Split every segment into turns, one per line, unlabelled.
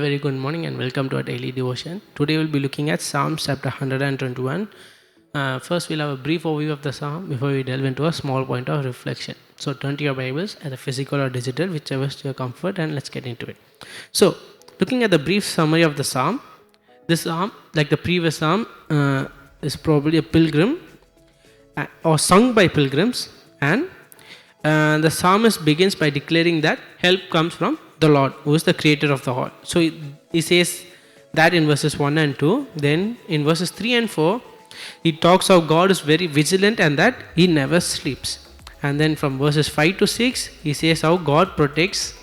Very good morning and welcome to our daily devotion. Today we'll be looking at Psalms chapter 121. First, we'll have a brief overview of the psalm before we delve into a small point of reflection. So, turn to your Bibles, either physical or digital, whichever is to your comfort, and let's get into it. So, looking at the brief summary of the psalm, this psalm, like the previous psalm, is probably a pilgrim or sung by pilgrims, and the psalmist begins by declaring that help comes from the Lord, who is the creator of the whole. So he says that in verses 1 and 2. Then in verses 3 and 4, he talks how God is very vigilant and that he never sleeps. And then from verses 5 to 6, he says how God protects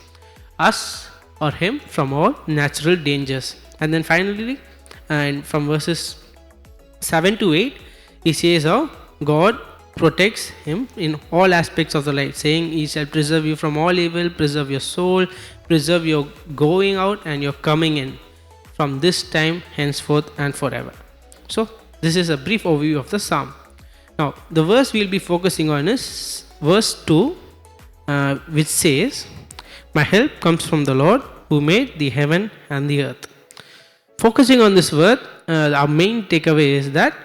us or him from all natural dangers. And then finally, and from verses 7 to 8, he says how God protects him in all aspects of the life, saying he shall preserve you from all evil, preserve your soul, preserve your going out and your coming in from this time henceforth and forever. So this is a brief overview of the psalm. Now the verse we'll be focusing on is verse 2, which says, my help comes from the Lord who made the heaven and the earth. Focusing on this word, our main takeaway is that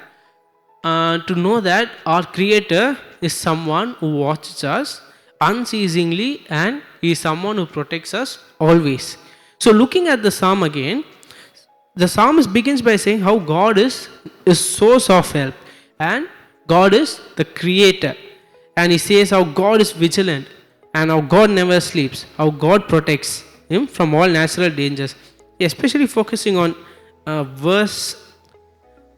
to know that our creator is someone who watches us unceasingly and he is someone who protects us always. So looking at the psalm again, the psalmist begins by saying how God is source of help and God is the creator, and he says how God is vigilant and how God never sleeps, how God protects him from all natural dangers. Especially focusing on verse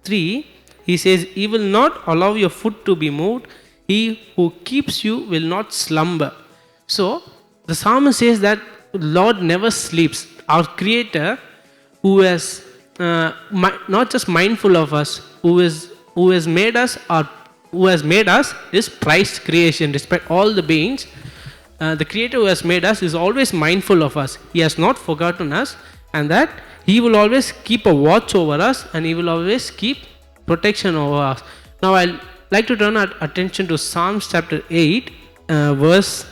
3, he says, he will not allow your foot to be moved. He who keeps you will not slumber. So, the psalmist says that Lord never sleeps. Our creator, who is not just mindful of us, who has made us his prized creation. Despite all the beings, the creator who has made us is always mindful of us. He has not forgotten us, and that he will always keep a watch over us, and he will always keep protection over us. Now I'll like to turn our attention to Psalms chapter 8, verse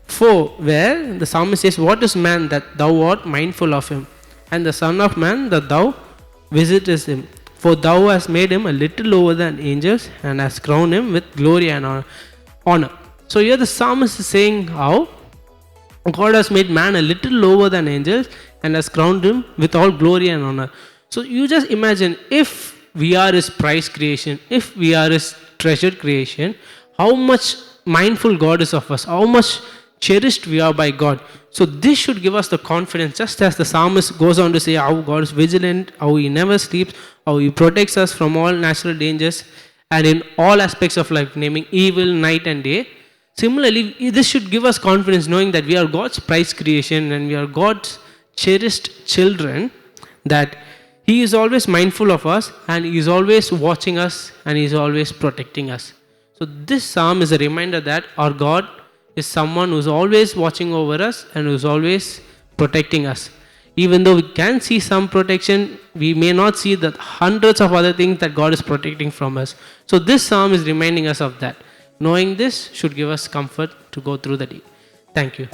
4, where the psalmist says, what is man that thou art mindful of him, and the son of man that thou visitest him? For thou hast made him a little lower than angels, and hast crowned him with glory and honor. So here the psalmist is saying how God has made man a little lower than angels and has crowned him with all glory and honor. So you just imagine, if we are his prized creation, if we are his treasured creation, how much mindful God is of us, how much cherished we are by God. So this should give us the confidence, just as the psalmist goes on to say how God is vigilant, how he never sleeps, how he protects us from all natural dangers and in all aspects of life, naming evil, night and day. Similarly, this should give us confidence, knowing that we are God's prized creation and we are God's cherished children, that he is always mindful of us and he is always watching us and he is always protecting us. So this psalm is a reminder that our God is someone who is always watching over us and who is always protecting us. Even though we can see some protection, we may not see the hundreds of other things that God is protecting from us. So this psalm is reminding us of that. Knowing this should give us comfort to go through the day. Thank you.